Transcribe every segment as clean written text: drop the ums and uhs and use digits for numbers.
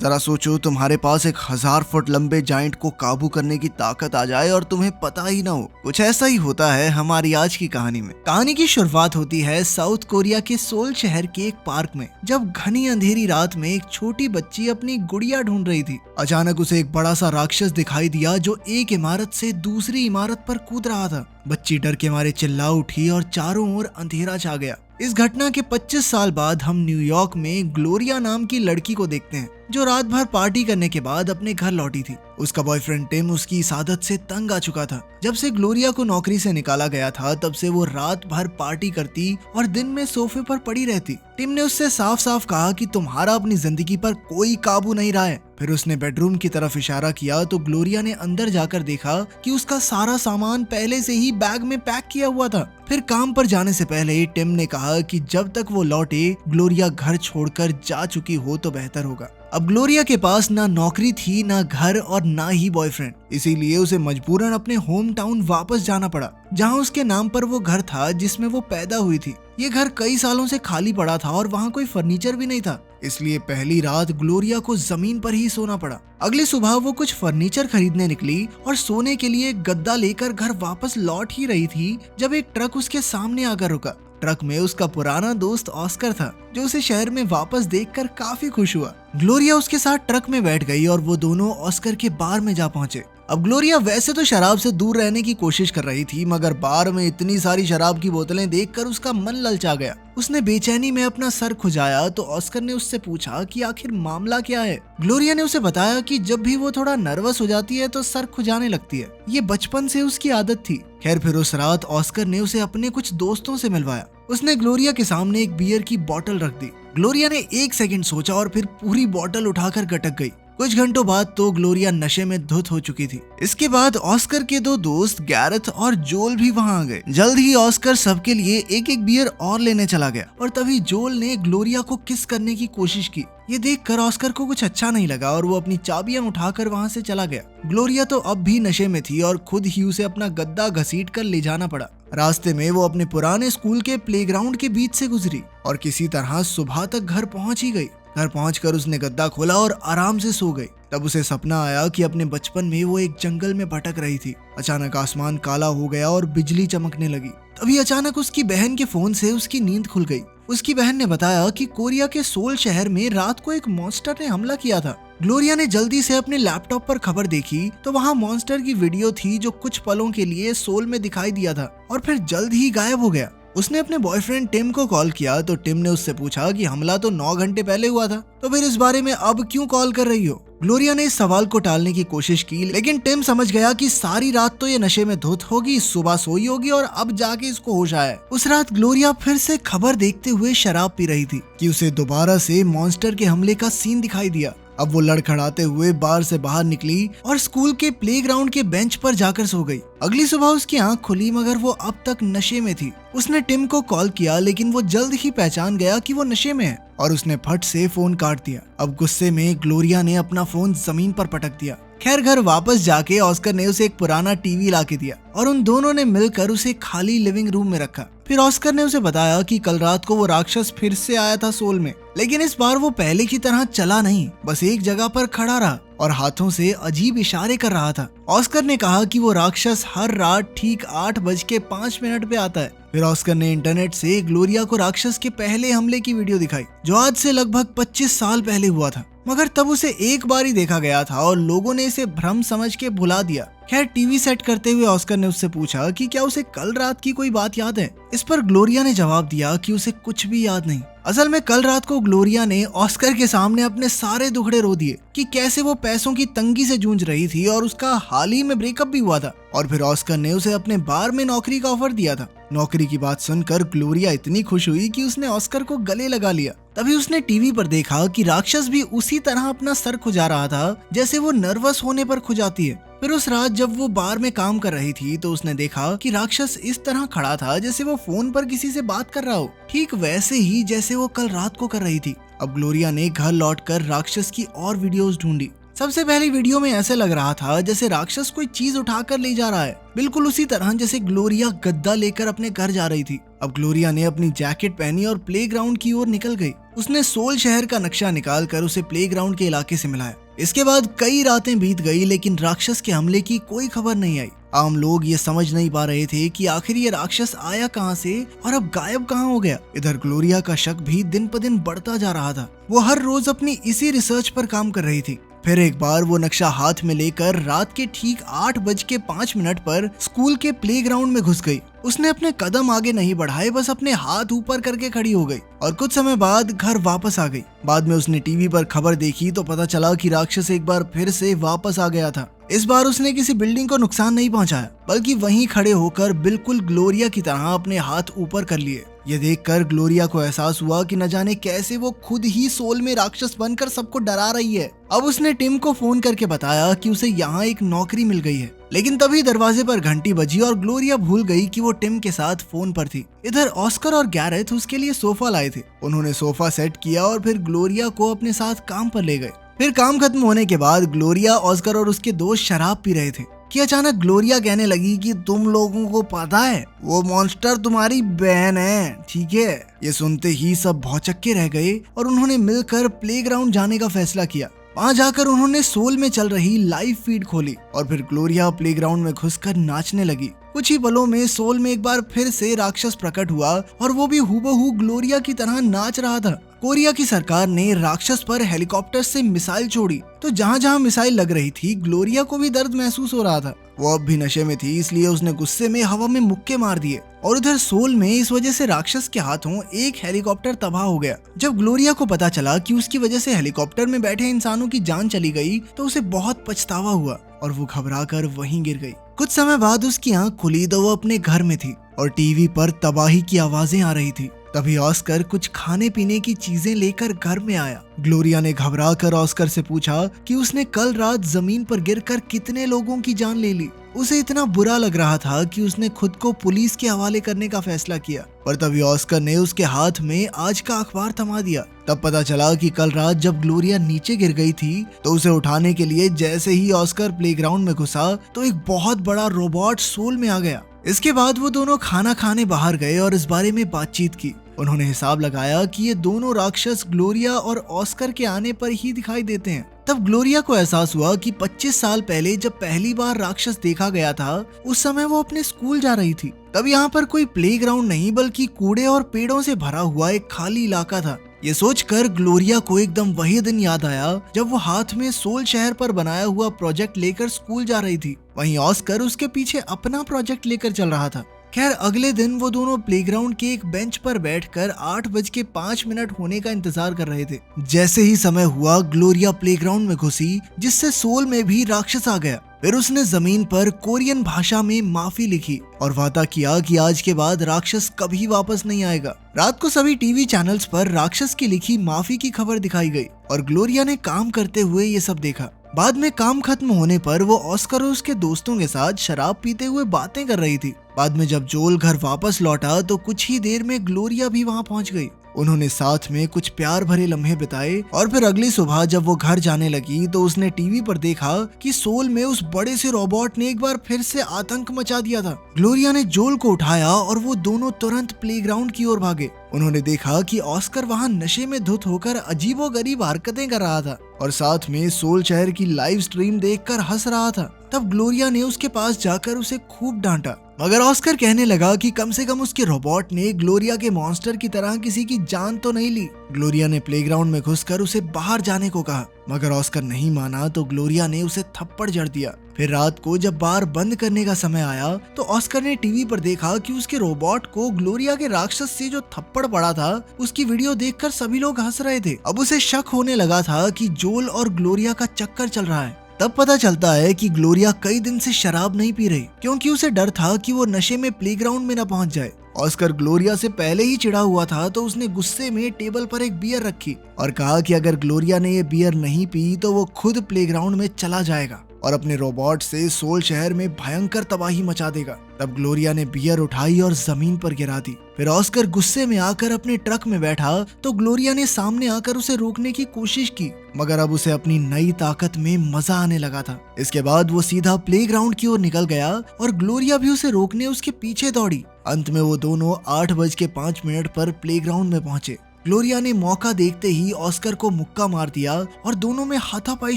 जरा सोचो तुम्हारे पास एक 1000 फुट लंबे जाइंट को काबू करने की ताकत आ जाए और तुम्हें पता ही ना हो। कुछ ऐसा ही होता है हमारी आज की कहानी में। कहानी की शुरुआत होती है साउथ कोरिया के सोल शहर के एक पार्क में, जब घनी अंधेरी रात में एक छोटी बच्ची अपनी गुड़िया ढूंढ रही थी। अचानक उसे एक बड़ा सा राक्षस दिखाई दिया जो एक इमारत से दूसरी इमारत पर कूद रहा था। बच्ची डर के मारे चिल्ला उठी और चारों ओर अंधेरा छा गया। इस घटना के 25 साल बाद हम न्यूयॉर्क में ग्लोरिया नाम की लड़की को देखते हैं, जो रात भर पार्टी करने के बाद अपने घर लौटी थी। उसका बॉयफ्रेंड टिम उसकी इस आदत से तंग आ चुका था। जब से ग्लोरिया को नौकरी से निकाला गया था, तब से वो रात भर पार्टी करती और दिन में सोफे पर पड़ी रहती। टिम ने उससे साफ साफ कहा कि तुम्हारा अपनी जिंदगी पर कोई काबू नहीं रहा है। फिर उसने बेडरूम की तरफ इशारा किया तो ग्लोरिया ने अंदर जाकर देखा कि उसका सारा सामान पहले से ही बैग में पैक किया हुआ था। फिर काम पर जाने से पहले टिम ने कहा कि जब तक वो लौटे ग्लोरिया घर छोड़कर जा चुकी हो तो बेहतर होगा। अब ग्लोरिया के पास ना नौकरी थी, ना घर और ना ही बॉयफ्रेंड, इसीलिए उसे मजबूरन अपने होम टाउन वापस जाना पड़ा, जहां उसके नाम पर वो घर था जिसमें वो पैदा हुई थी। ये घर कई सालों से खाली पड़ा था और वहाँ कोई फर्नीचर भी नहीं था, इसलिए पहली रात ग्लोरिया को जमीन पर ही सोना पड़ा। अगली सुबह वो कुछ फर्नीचर खरीदने निकली और सोने के लिए गद्दा लेकर घर वापस लौट ही रही थी जब एक ट्रक उसके सामने आकर रुका। ट्रक में उसका पुराना दोस्त ऑस्कर था, जो उसे शहर में वापस देखकर काफी खुश हुआ। ग्लोरिया उसके साथ ट्रक में बैठ गई और वो दोनों ऑस्कर के बार में जा पहुंचे। अब ग्लोरिया वैसे तो शराब से दूर रहने की कोशिश कर रही थी, मगर बार में इतनी सारी शराब की बोतलें देखकर उसका मन ललचा गया। उसने बेचैनी में अपना सर खुजाया तो ऑस्कर ने उससे पूछा कि आखिर मामला क्या है। ग्लोरिया ने उसे बताया कि जब भी वो थोड़ा नर्वस हो जाती है तो सर खुजाने लगती है। ये बचपन से उसकी आदत थी। खैर, फिर उस रात ऑस्कर ने उसे अपने कुछ दोस्तों से मिलवाया। उसने ग्लोरिया के सामने एक बियर की बोतल रख दी। ग्लोरिया ने 1 सेकंड सोचा और फिर पूरी बोतल उठाकर गटक गई। कुछ घंटों बाद तो ग्लोरिया नशे में धुत हो चुकी थी। इसके बाद ऑस्कर के 2 दोस्त गैरेथ और जोल भी वहां आ गए। जल्द ही ऑस्कर सबके लिए एक एक बियर और लेने चला गया और तभी जोल ने ग्लोरिया को किस करने की कोशिश की। ये देखकर ऑस्कर को कुछ अच्छा नहीं लगा और वो अपनी चाबियां उठाकर वहां से चला गया। ग्लोरिया तो अब भी नशे में थी और खुद ही उसे अपना गद्दा घसीट कर ले जाना पड़ा। रास्ते में वो अपने पुराने स्कूल के प्लेग्राउंड के बीच से गुजरी और किसी तरह सुबह तक घर पहुंच ही गई। घर पहुंचकर उसने गद्दा खोला और आराम से सो गई। तब उसे सपना आया कि अपने बचपन में वो एक जंगल में भटक रही थी। अचानक आसमान काला हो गया और बिजली चमकने लगी। तभी अचानक उसकी बहन के फोन से उसकी नींद खुल गई। उसकी बहन ने बताया कि कोरिया के सोल शहर में रात को एक मॉन्स्टर ने हमला किया था। ग्लोरिया ने जल्दी से अपने लैपटॉप पर खबर देखी तो वहाँ मॉन्स्टर की वीडियो थी जो कुछ पलों के लिए सोल में दिखाई दिया था और फिर जल्द ही गायब हो गया। उसने अपने बॉयफ्रेंड टिम को कॉल किया तो टिम ने उससे पूछा कि हमला तो 9 घंटे पहले हुआ था, तो फिर इस बारे में अब क्यों कॉल कर रही हो। ग्लोरिया ने इस सवाल को टालने की कोशिश की, लेकिन टिम समझ गया कि सारी रात तो ये नशे में धुत होगी, सुबह सोई होगी और अब जाके इसको होश आया है। उस रात ग्लोरिया फिर से खबर देखते हुए शराब पी रही थी कि उसे दोबारा से मॉन्स्टर के हमले का सीन दिखाई दिया। अब वो लड़खड़ाते हुए बार से बाहर निकली और स्कूल के प्लेग्राउंड के बेंच पर जाकर सो गई। अगली सुबह उसकी आंख खुली, मगर वो अब तक नशे में थी। उसने टिम को कॉल किया, लेकिन वो जल्द ही पहचान गया कि वो नशे में है और उसने फट से फोन काट दिया। अब गुस्से में ग्लोरिया ने अपना फोन जमीन पर पटक दिया। खैर, घर वापस जाके ऑस्कर ने उसे एक पुराना टीवी लाके दिया और उन दोनों ने मिलकर उसे खाली लिविंग रूम में रखा। फिर ऑस्कर ने उसे बताया कि कल रात को वो राक्षस फिर से आया था सोल में, लेकिन इस बार वो पहले की तरह चला नहीं, बस एक जगह पर खड़ा रहा और हाथों से अजीब इशारे कर रहा था। ऑस्कर ने कहा कि वो राक्षस हर रात ठीक 8:05 पे आता है। फिर ऑस्कर ने इंटरनेट से ग्लोरिया को राक्षस के पहले हमले की वीडियो दिखाई, जो आज से लगभग 25 साल पहले हुआ था, मगर तब उसे एक बार ही देखा गया था और लोगों ने इसे भ्रम समझ के भुला दिया। खैर, टीवी सेट करते हुए ऑस्कर ने उससे पूछा कि क्या उसे कल रात की कोई बात याद है। इस पर ग्लोरिया ने जवाब दिया कि उसे कुछ भी याद नहीं। असल में कल रात को ग्लोरिया ने ऑस्कर के सामने अपने सारे दुखड़े रो दिए कि कैसे वो पैसों की तंगी से जूझ रही थी और उसका हाल ही में ब्रेकअप भी हुआ था। और फिर ऑस्कर ने उसे अपने बार में नौकरी का ऑफर दिया था। नौकरी की बात सुनकर ग्लोरिया इतनी खुश हुई कि उसने ऑस्कर को गले लगा लिया। तभी उसने टीवी पर देखा कि राक्षस भी उसी तरह अपना सर खुजा रहा था जैसे वो नर्वस होने पर खुजाती है। फिर उस रात जब वो बार में काम कर रही थी तो उसने देखा कि राक्षस इस तरह खड़ा था जैसे वो फोन पर किसी से बात कर रहा हो, ठीक वैसे ही जैसे वो कल रात को कर रही थी। अब ग्लोरिया ने घर लौटकर राक्षस की और वीडियोस ढूंढी। सबसे पहली वीडियो में ऐसे लग रहा था जैसे राक्षस कोई चीज उठाकर ले जा रहा है, बिल्कुल उसी तरह जैसे ग्लोरिया गद्दा लेकर अपने घर जा रही थी। अब ग्लोरिया ने अपनी जैकेट पहनी और प्लेग्राउंड की ओर निकल गई। उसने सोल शहर का नक्शा निकालकर उसे प्लेग्राउंड के इलाके से मिलाया। इसके बाद कई रातें बीत गई, लेकिन राक्षस के हमले की कोई खबर नहीं आई। आम लोग ये समझ नहीं पा रहे थे कि आखिर ये राक्षस आया कहाँ से और अब गायब कहाँ हो गया। इधर ग्लोरिया का शक भी दिन पर दिन बढ़ता जा रहा था। वो हर रोज अपनी इसी रिसर्च पर काम कर रही थी। फिर एक बार वो नक्शा हाथ में लेकर रात के ठीक 8:05 पर स्कूल के प्लेग्राउंड में घुस गई। उसने अपने कदम आगे नहीं बढ़ाए, बस अपने हाथ ऊपर करके खड़ी हो गई और कुछ समय बाद घर वापस आ गई। बाद में उसने टीवी पर खबर देखी तो पता चला कि राक्षस एक बार फिर से वापस आ गया था। इस बार उसने किसी बिल्डिंग को नुकसान नहीं पहुंचाया, बल्कि वहीं खड़े होकर बिल्कुल ग्लोरिया की तरह अपने हाथ ऊपर कर लिए। ये देखकर ग्लोरिया को एहसास हुआ कि न जाने कैसे वो खुद ही सोल में राक्षस बनकर सबको डरा रही है। अब उसने टिम को फोन करके बताया कि उसे यहाँ एक नौकरी मिल गई है, लेकिन तभी दरवाजे पर घंटी बजी और ग्लोरिया भूल गई कि वो टिम के साथ फोन पर थी। इधर ऑस्कर और गैरेथ उसके लिए सोफा लाए थे। उन्होंने सोफा सेट किया और फिर ग्लोरिया को अपने साथ काम पर ले गए। फिर काम खत्म होने के बाद ग्लोरिया, ऑस्कर और उसके दोस्त शराब पी रहे थे कि अचानक ग्लोरिया कहने लगी कि तुम लोगों को पता है वो मॉन्स्टर तुम्हारी बहन है, ठीक है। ये सुनते ही सब भौचक्के रह गए और उन्होंने मिलकर प्लेग्राउंड जाने का फैसला किया। वहाँ जाकर उन्होंने सोल में चल रही लाइव फीड खोली और फिर ग्लोरिया प्लेग्राउंड में घुसकर नाचने लगी। कुछ ही पलों में सोल में एक बार फिर से राक्षस प्रकट हुआ और वो भी हूबहू ग्लोरिया की तरह नाच रहा था। कोरिया की सरकार ने राक्षस पर हेलीकॉप्टर से मिसाइल छोड़ी, तो जहाँ जहाँ मिसाइल लग रही थी ग्लोरिया को भी दर्द महसूस हो रहा था। वो अब भी नशे में थी, इसलिए उसने गुस्से में हवा में मुक्के मार दिए और उधर सोल में इस वजह से राक्षस के हाथों एक हेलीकॉप्टर तबाह हो गया। जब ग्लोरिया को पता चला कि उसकी वजह से हेलीकॉप्टर में बैठे इंसानों की जान चली गई तो उसे बहुत पछतावा हुआ और वो घबराकर वहीं गिर गई। कुछ समय बाद उसकी आंख खुली तो वो अपने घर में थी और टीवी पर तबाही की आवाजें आ रही थी। तभी ऑस्कर कुछ खाने पीने की चीजें लेकर घर में आया। ग्लोरिया ने घबराकर ऑस्कर से पूछा कि उसने कल रात जमीन पर गिरकर कितने लोगों की जान ले ली। उसे इतना बुरा लग रहा था कि उसने खुद को पुलिस के हवाले करने का फैसला किया, पर तभी ऑस्कर ने उसके हाथ में आज का अखबार थमा दिया। तब पता चला कि कल रात जब ग्लोरिया नीचे गिर गई थी तो उसे उठाने के लिए जैसे ही ऑस्कर प्लेग्राउंड में घुसा तो एक बहुत बड़ा रोबोट सोल में आ गया। इसके बाद वो दोनों खाना खाने बाहर गए और इस बारे में बातचीत की। उन्होंने हिसाब लगाया कि ये दोनों राक्षस ग्लोरिया और ऑस्कर के आने पर ही दिखाई देते हैं। तब ग्लोरिया को एहसास हुआ कि 25 साल पहले जब पहली बार राक्षस देखा गया था उस समय वो अपने स्कूल जा रही थी। तब यहाँ पर कोई प्लेग्राउंड नहीं बल्कि कूड़े और पेड़ों से भरा हुआ एक खाली इलाका था। ये सोचकर ग्लोरिया को एकदम वही दिन याद आया जब वो हाथ में सोल शहर पर बनाया हुआ प्रोजेक्ट लेकर स्कूल जा रही थी। वहीं ऑस्कर उसके पीछे अपना प्रोजेक्ट लेकर चल रहा था। खैर अगले दिन वो दोनों प्लेग्राउंड के एक बेंच पर बैठकर 8:05 होने का इंतजार कर रहे थे। जैसे ही समय हुआ ग्लोरिया प्लेग्राउंड में घुसी, जिससे सोल में भी राक्षस आ गया। फिर उसने जमीन पर कोरियन भाषा में माफी लिखी और वादा किया कि आज के बाद राक्षस कभी वापस नहीं आएगा। रात को सभी टीवी चैनल्स पर राक्षस की लिखी माफी की खबर दिखाई गई और ग्लोरिया ने काम करते हुए ये सब देखा। बाद में काम खत्म होने पर वो ऑस्कर और उसके दोस्तों के साथ शराब पीते हुए बातें कर रही थी। बाद में जब जोल घर वापस लौटा तो कुछ ही देर में ग्लोरिया भी वहाँ पहुँच गई। उन्होंने साथ में कुछ प्यार भरे लम्हे बिताए और फिर अगली सुबह जब वो घर जाने लगी तो उसने टीवी पर देखा कि सोल में उस बड़े से रोबोट ने एक बार फिर से आतंक मचा दिया था। ग्लोरिया ने जोल को उठाया और वो दोनों तुरंत प्लेग्राउंड की ओर भागे। उन्होंने देखा कि ऑस्कर वहाँ नशे में धुत होकर अजीबोगरीब हरकतें कर रहा था और साथ में सोल शहर की लाइव स्ट्रीम देखकर हंस रहा था। तब ग्लोरिया ने उसके पास जाकर उसे खूब डांटा, मगर ऑस्कर कहने लगा कि कम से कम उसके रोबोट ने ग्लोरिया के मॉन्स्टर की तरह किसी की जान तो नहीं ली। ग्लोरिया ने प्लेग्राउंड में घुसकर उसे बाहर जाने को कहा, मगर ऑस्कर नहीं माना तो ग्लोरिया ने उसे थप्पड़ जड़ दिया। फिर रात को जब बार बंद करने का समय आया तो ऑस्कर ने टीवी पर देखा कि उसके रोबोट को ग्लोरिया के राक्षस से जो थप्पड़ पड़ा था उसकी वीडियो देखकर सभी लोग हंस रहे थे। अब उसे शक होने लगा था कि जोल और ग्लोरिया का चक्कर चल रहा है। तब पता चलता है कि ग्लोरिया कई दिन से शराब नहीं पी रही क्योंकि उसे डर था कि वो नशे में प्लेग्राउंड में न पहुंच जाए। ऑस्कर ग्लोरिया से पहले ही चिढ़ा हुआ था तो उसने गुस्से में टेबल पर एक बियर रखी और कहा कि अगर ग्लोरिया ने ये बियर नहीं पी तो वो खुद प्लेग्राउंड में चला जाएगा और अपने रोबोट से सोल शहर में भयंकर तबाही मचा देगा। तब ग्लोरिया ने बियर उठाई और जमीन पर गिरा दी। फिर ऑस्कर गुस्से में आकर अपने ट्रक में बैठा तो ग्लोरिया ने सामने आकर उसे रोकने की कोशिश की, मगर अब उसे अपनी नई ताकत में मजा आने लगा था। इसके बाद वो सीधा प्लेग्राउंड की ओर निकल गया और ग्लोरिया भी उसे रोकने उसके पीछे दौड़ी। अंत में वो दोनों 8:05 पर प्लेग्राउंड में पहुंचे। ग्लोरिया ने मौका देखते ही ऑस्कर को मुक्का मार दिया और दोनों में हाथापाई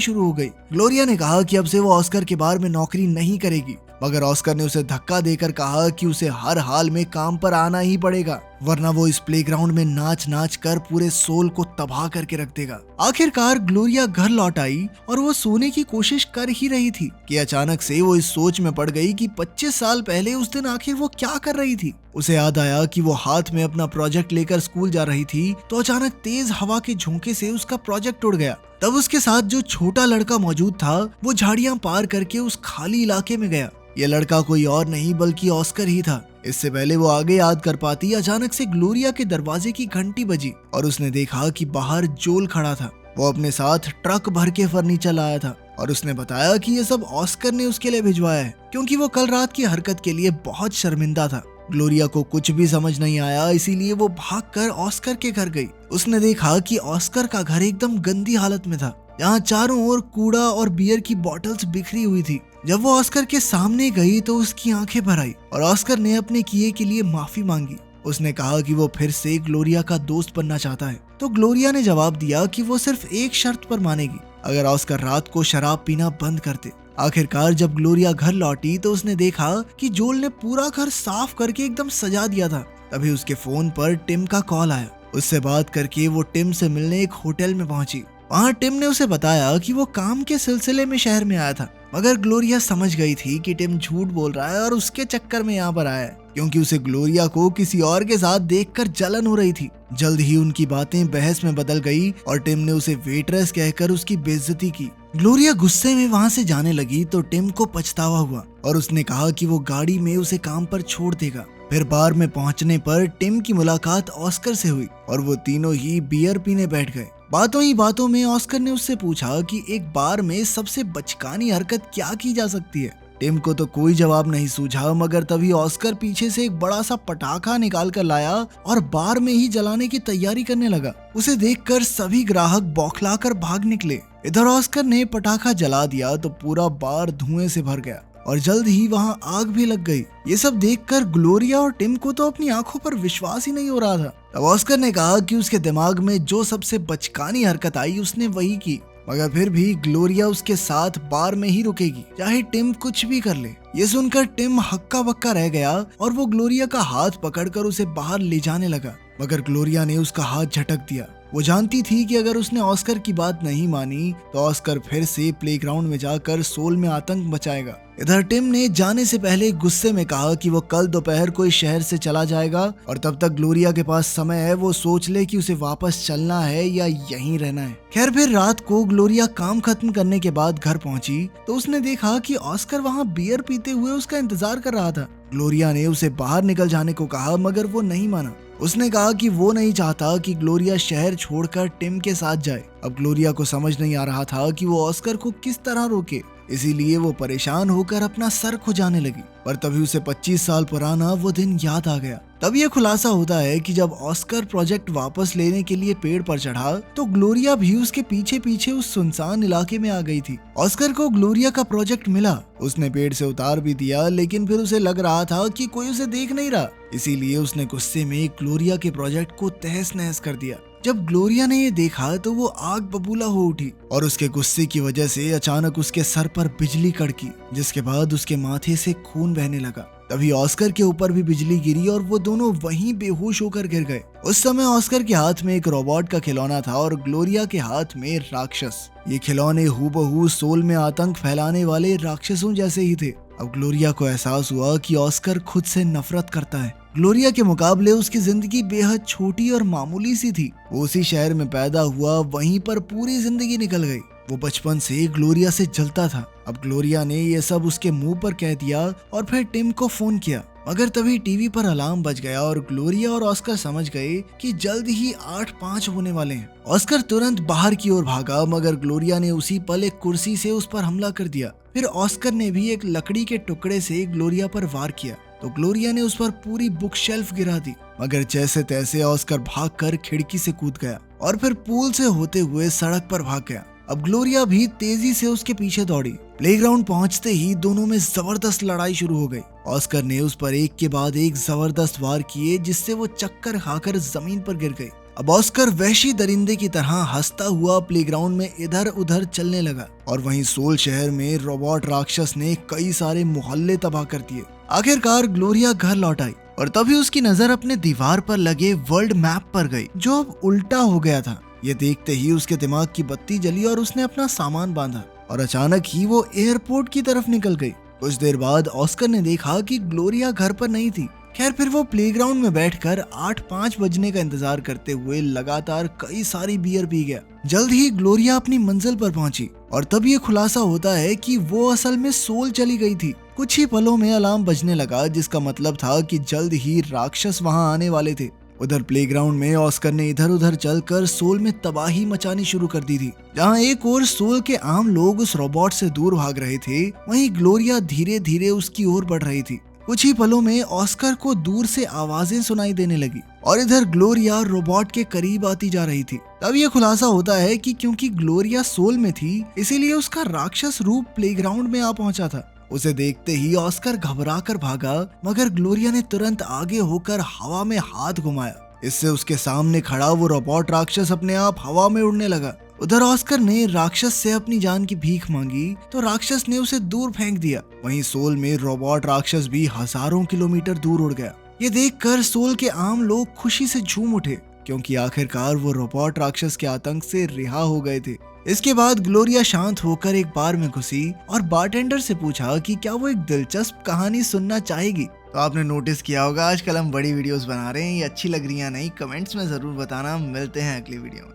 शुरू हो गई। ग्लोरिया ने कहा कि अब से वो ऑस्कर के बार में नौकरी नहीं करेगी, मगर ऑस्कर ने उसे धक्का देकर कहा कि उसे हर हाल में काम पर आना ही पड़ेगा, वरना वो इस प्लेग्राउंड में नाच नाच कर पूरे सोल को तबाह करके रख देगा। आखिरकार ग्लोरिया घर लौट आई और वो सोने की कोशिश कर ही रही थी कि अचानक से वो इस सोच में पड़ गई कि 25 साल पहले उस दिन आखिर वो क्या कर रही थी। उसे याद आया कि वो हाथ में अपना प्रोजेक्ट लेकर स्कूल जा रही थी तो अचानक तेज हवा के झोंके से उसका प्रोजेक्ट उड़ गया। तब उसके साथ जो छोटा लड़का मौजूद था वो झाड़ियां पार करके उस खाली इलाके में गया। ये लड़का कोई और नहीं बल्कि ऑस्कर ही था। इससे पहले वो आगे याद कर पाती, अचानक से ग्लोरिया के दरवाजे की घंटी बजी और उसने देखा कि बाहर जोल खड़ा था। वो अपने साथ ट्रक भर के फर्नीचर लाया था और उसने बताया कि ये सब ऑस्कर ने उसके लिए भिजवाया है, क्योंकि वो कल रात की हरकत के लिए बहुत शर्मिंदा था। ग्लोरिया को कुछ भी समझ नहीं आया, इसीलिए वो भागकर ऑस्कर के घर गई। उसने देखा कि ऑस्कर का घर एकदम गंदी हालत में था। यहाँ चारों ओर कूड़ा और बियर की बॉटल्स बिखरी हुई थी। जब वो ऑस्कर के सामने गई तो उसकी आंखें भर आई और ऑस्कर ने अपने किए के लिए माफी मांगी। उसने कहा कि वो फिर से ग्लोरिया का दोस्त बनना चाहता है। तो ग्लोरिया ने जवाब दिया कि वो सिर्फ एक शर्त पर मानेगी, अगर ऑस्कर रात को शराब पीना बंद कर दे। आखिरकार जब ग्लोरिया घर लौटी तो उसने देखा कि जोल ने पूरा घर साफ करके एकदम सजा दिया था। तभी उसके फोन पर टिम का कॉल आया। उससे बात करके वो टिम से मिलने एक होटल में पहुंची। वहाँ टिम ने उसे बताया कि वो काम के सिलसिले में शहर में आया था, मगर ग्लोरिया समझ गई थी कि टिम झूठ बोल रहा है और उसके चक्कर में यहाँ पर आया है, क्योंकि उसे ग्लोरिया को किसी और के साथ देखकर जलन हो रही थी। जल्द ही उनकी बातें बहस में बदल गई और टिम ने उसे वेट्रेस कहकर उसकी बेइज्जती की। ग्लोरिया गुस्से में वहाँ से जाने लगी तो टिम को पछतावा हुआ और उसने कहा कि वो गाड़ी में उसे काम पर छोड़ देगा। फिर बार में पहुंचने पर टिम की मुलाकात ऑस्कर से हुई और वो तीनों ही बियर पीने बैठ गए। बातों ही बातों में ऑस्कर ने उससे पूछा कि एक बार में सबसे बचकानी हरकत क्या की जा सकती है। टिम को तो कोई जवाब नहीं सूझा, मगर तभी ऑस्कर पीछे से एक बड़ा सा पटाखा निकाल कर लाया और बार में ही जलाने की तैयारी करने लगा। उसे देखकर सभी ग्राहक बौखलाकर भाग निकले। इधर ऑस्कर ने पटाखा जला दिया तो पूरा बार धुएं से भर गया और जल्द ही वहाँ आग भी लग गई। ये सब देखकर ग्लोरिया और टिम को तो अपनी आंखों पर विश्वास ही नहीं हो रहा था। तब ऑस्कर ने कहा कि उसके दिमाग में जो सबसे बचकानी हरकत आई उसने वही की, मगर फिर भी ग्लोरिया उसके साथ बार में ही रुकेगी, चाहे टिम कुछ भी कर ले। ये सुनकर टिम हक्का बक्का रह गया और वो ग्लोरिया का हाथ पकड़कर उसे बाहर ले जाने लगा, मगर ग्लोरिया ने उसका हाथ झटक दिया। वो जानती थी कि अगर उसने ऑस्कर की बात नहीं मानी तो ऑस्कर फिर से प्लेग्राउंड में जाकर सोल में आतंक मचाएगा। इधर टिम ने जाने से पहले गुस्से में कहा कि वो कल दोपहर को इस शहर से चला जाएगा और तब तक ग्लोरिया के पास समय है, वो सोच ले कि उसे वापस चलना है या यहीं रहना है। खैर फिर रात को ग्लोरिया काम खत्म करने के बाद घर पहुंची तो उसने देखा कि ऑस्कर वहाँ बियर पीते हुए उसका इंतजार कर रहा था। ग्लोरिया ने उसे बाहर निकल जाने को कहा, मगर वो नहीं माना। उसने कहा कि वो नहीं चाहता कि ग्लोरिया शहर छोड़कर टिम के साथ जाए। अब ग्लोरिया को समझ नहीं आ रहा था कि वो ऑस्कर को किस तरह रोके, इसीलिए वो परेशान होकर अपना सर खुजाने लगी। पर तभी उसे 25 साल पुराना वो दिन याद आ गया। तब ये खुलासा होता है कि जब ऑस्कर प्रोजेक्ट वापस लेने के लिए पेड़ पर चढ़ा तो ग्लोरिया भी उसके पीछे पीछे उस सुनसान इलाके में आ गई थी। ऑस्कर को ग्लोरिया का प्रोजेक्ट मिला, उसने पेड़ से उतार भी दिया, लेकिन फिर उसे लग रहा था कि कोई उसे देख नहीं रहा, इसीलिए उसने गुस्से में ग्लोरिया के प्रोजेक्ट को तहस नहस कर दिया। जब ग्लोरिया ने ये देखा तो वो आग बबूला हो उठी और उसके गुस्से की वजह से अचानक उसके सर पर बिजली कड़की, जिसके बाद उसके माथे से खून बहने लगा। तभी ऑस्कर के ऊपर भी बिजली गिरी और वो दोनों वहीं बेहोश होकर गिर गए। उस समय ऑस्कर के हाथ में एक रोबोट का खिलौना था और ग्लोरिया के हाथ में राक्षस। ये खिलौने हूबहू सोल में आतंक फैलाने वाले राक्षसों जैसे ही थे। अब ग्लोरिया को एहसास हुआ कि ऑस्कर खुद से नफरत करता है। ग्लोरिया के मुकाबले उसकी जिंदगी बेहद छोटी और मामूली सी थी। वो उसी शहर में पैदा हुआ, वहीं पर पूरी जिंदगी निकल गई। वो बचपन से ग्लोरिया से जलता था। अब ग्लोरिया ने ये सब उसके मुंह पर कह दिया और फिर टिम को फोन किया, मगर तभी टीवी पर अलार्म बज गया और ग्लोरिया और ऑस्कर समझ गए कि जल्द ही 8-5 होने वाले हैं। ऑस्कर तुरंत बाहर की ओर भागा, मगर ग्लोरिया ने उसी पल एक कुर्सी से उस पर हमला कर दिया। फिर ऑस्कर ने भी एक लकड़ी के टुकड़े से ग्लोरिया पर वार किया तो ग्लोरिया ने उस पर पूरी बुक शेल्फ गिरा दी, मगर जैसे तैसे ऑस्कर भागकर खिड़की से कूद गया और फिर पूल से होते हुए सड़क पर भाग गया। अब ग्लोरिया भी तेजी से उसके पीछे दौड़ी। प्लेग्राउंड पहुंचते ही दोनों में जबरदस्त लड़ाई शुरू हो गई। ऑस्कर ने उस पर एक के बाद एक जबरदस्त वार किए, जिससे वो चक्कर खाकर जमीन पर गिर गई। अब ऑस्कर वहशी दरिंदे की तरह हंसता हुआ प्लेग्राउंड में इधर उधर चलने लगा और वहीं सोल शहर में रोबोट राक्षस ने कई सारे मोहल्ले तबाह कर दिए। आखिरकार ग्लोरिया घर लौट आई और तभी उसकी नजर अपने दीवार पर लगे वर्ल्ड मैप पर गई, जो अब उल्टा हो गया था। ये देखते ही उसके दिमाग की बत्ती जली और उसने अपना सामान बांधा और अचानक ही वो एयरपोर्ट की तरफ निकल गई। कुछ देर बाद ऑस्कर ने देखा कि ग्लोरिया घर पर नहीं थी। खैर फिर वो प्लेग्राउंड में बैठकर 8:05 बजने का इंतजार करते हुए लगातार कई सारी बियर पी गया। जल्द ही ग्लोरिया अपनी मंजिल पर पहुंची और तब ये खुलासा होता है कि वो असल में सोल चली गई थी। कुछ ही पलों में अलार्म बजने लगा, जिसका मतलब था कि जल्द ही राक्षस वहां आने वाले थे। उधर प्लेग्राउंड में ऑस्कर ने इधर उधर चलकर सोल में तबाही मचानी शुरू कर दी थी। जहां एक ओर सोल के आम लोग उस रोबोट से दूर भाग रहे थे, वहीं ग्लोरिया धीरे धीरे उसकी ओर बढ़ रही थी। कुछ ही पलों में ऑस्कर को दूर से आवाजें सुनाई देने लगी और इधर ग्लोरिया रोबोट के करीब आती जा रही थी। तब ये खुलासा होता है कि क्योंकि ग्लोरिया सोल में थी, इसीलिए उसका राक्षस रूप प्लेग्राउंड में आ पहुंचा था। उसे देखते ही ऑस्कर घबरा कर भागा, मगर ग्लोरिया ने तुरंत आगे होकर हवा में हाथ घुमाया। इससे उसके सामने खड़ा वो रोबोट राक्षस अपने आप हवा में उड़ने लगा। उधर ऑस्कर ने राक्षस से अपनी जान की भीख मांगी तो राक्षस ने उसे दूर फेंक दिया। वहीं सोल में रोबोट राक्षस भी हजारों किलोमीटर दूर उड़ गया। ये देखकर सोल के आम लोग खुशी से झूम उठे, क्योंकि आखिरकार वो रोबोट राक्षस के आतंक से रिहा हो गए थे। इसके बाद ग्लोरिया शांत होकर एक बार में घुसी और बारटेंडर से पूछा कि क्या वो एक दिलचस्प कहानी सुनना चाहेगी। तो आपने नोटिस किया होगा आजकल हम बड़ी वीडियोस बना रहे हैं, ये अच्छी लग रही है नहीं, कमेंट्स में जरूर बताना। मिलते हैं अगली वीडियो में।